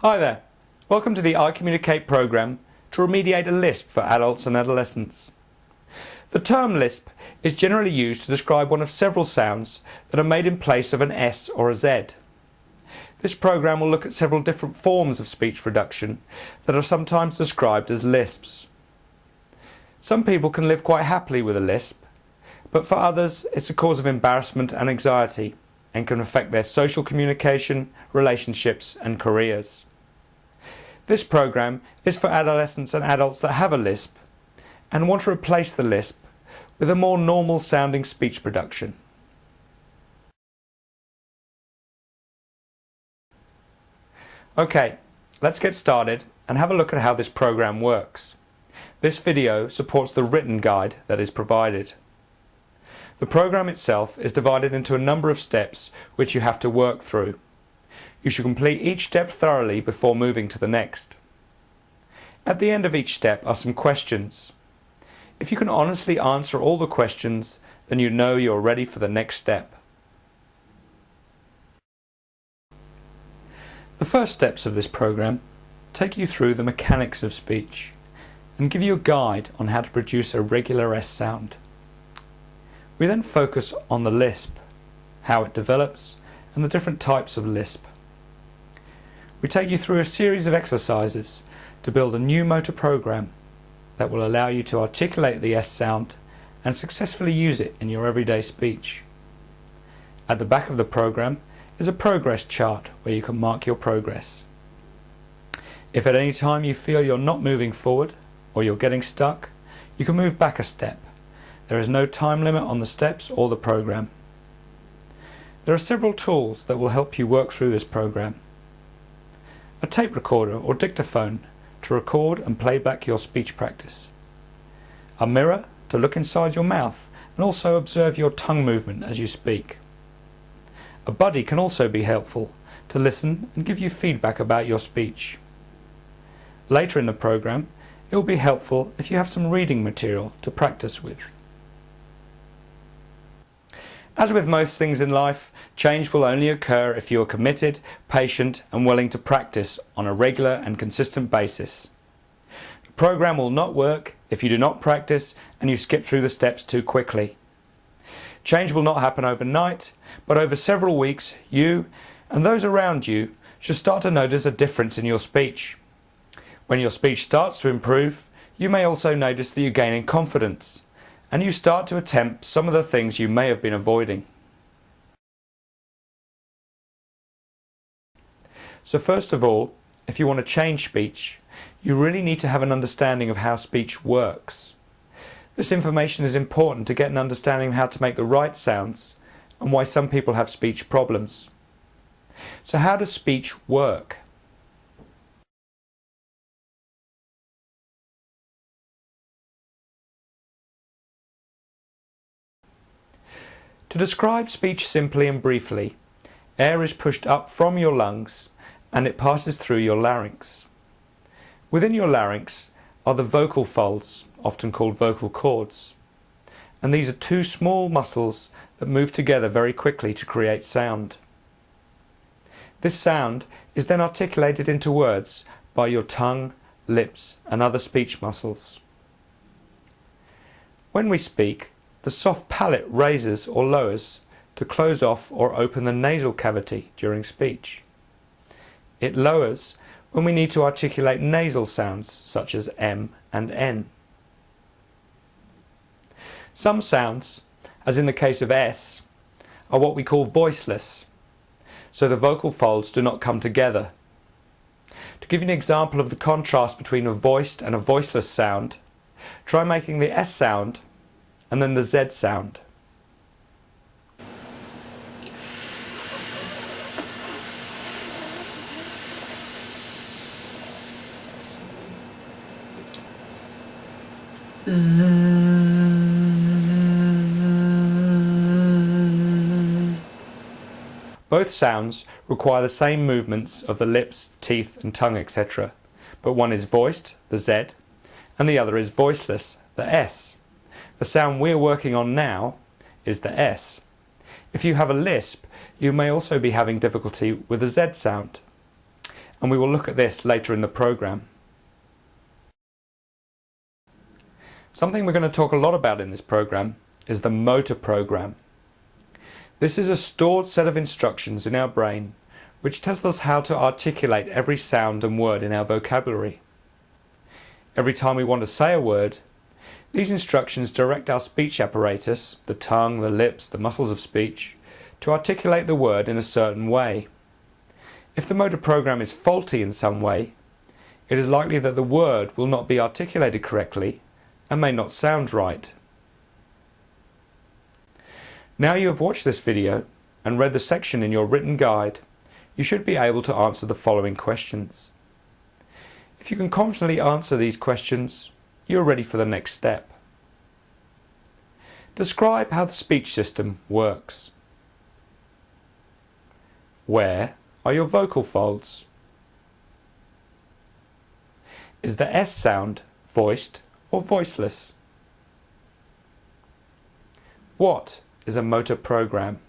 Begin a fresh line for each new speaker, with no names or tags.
Hi there, welcome to the I Communicate programme to remediate a Lisp for adults and adolescents. The term Lisp is generally used to describe one of several sounds that are made in place of an S or a Z. This programme will look at several different forms of speech production that are sometimes described as Lisps. Some people can live quite happily with a Lisp, but for others it's a cause of embarrassment and anxiety and can affect their social communication, relationships and careers. This programme is for adolescents and adults that have a Lisp and want to replace the Lisp with a more normal sounding speech production. Okay, let's get started and have a look at how this programme works. This video supports the written guide that is provided. The programme itself is divided into a number of steps which you have to work through. You should complete each step thoroughly before moving to the next. At the end of each step are some questions. If you can honestly answer all the questions, then you know you're ready for the next step. The first steps of this programme take you through the mechanics of speech and give you a guide on how to produce a regular S sound. We then focus on the Lisp, how it develops, and the different types of Lisp. We take you through a series of exercises to build a new motor program that will allow you to articulate the S sound and successfully use it in your everyday speech. At the back of the program is a progress chart where you can mark your progress. If at any time you feel you're not moving forward or you're getting stuck, you can move back a step. There is no time limit on the steps or the program. There are several tools that will help you work through this program. A tape recorder or dictaphone to record and play back your speech practice. A mirror to look inside your mouth and also observe your tongue movement as you speak. A buddy can also be helpful to listen and give you feedback about your speech. Later in the program, it will be helpful if you have some reading material to practice with. As with most things in life, change will only occur if you are committed, patient and willing to practice on a regular and consistent basis. The program will not work if you do not practice and you skip through the steps too quickly. Change will not happen overnight, but over several weeks you and those around you should start to notice a difference in your speech. When your speech starts to improve, you may also notice that you gain in confidence and you start to attempt some of the things you may have been avoiding. So first of all, if you want to change speech, you really need to have an understanding of how speech works. This information is important to get an understanding of how to make the right sounds and why some people have speech problems. So how does speech work? To describe speech simply and briefly, air is pushed up from your lungs and it passes through your larynx. Within your larynx are the vocal folds, often called vocal cords, and these are two small muscles that move together very quickly to create sound. This sound is then articulated into words by your tongue, lips and other speech muscles. When we speak, the soft palate raises or lowers to close off or open the nasal cavity during speech. It lowers when we need to articulate nasal sounds such as M and N. Some sounds, as in the case of S, are what we call voiceless, so the vocal folds do not come together. To give you an example of the contrast between a voiced and a voiceless sound, try making the S sound and then the Z sound. Both sounds require the same movements of the lips, teeth and tongue, etc., but one is voiced, the Z, and the other is voiceless, the S. The sound we're working on now is the S. If you have a lisp, you may also be having difficulty with the Z sound. and we will look at this later in the program. Something we're going to talk a lot about in this program is the motor program. This is a stored set of instructions in our brain which tells us how to articulate every sound and word in our vocabulary. Every time we want to say a word, these instructions direct our speech apparatus, the tongue, the lips, the muscles of speech, to articulate the word in a certain way. If the motor program is faulty in some way, it is likely that the word will not be articulated correctly and may not sound right. Now you have watched this video and read the section in your written guide, you should be able to answer the following questions. If you can confidently answer these questions, you are ready for the next step. Describe how the speech system works. Where are your vocal folds? Is the S sound voiced or voiceless? What is a motor program?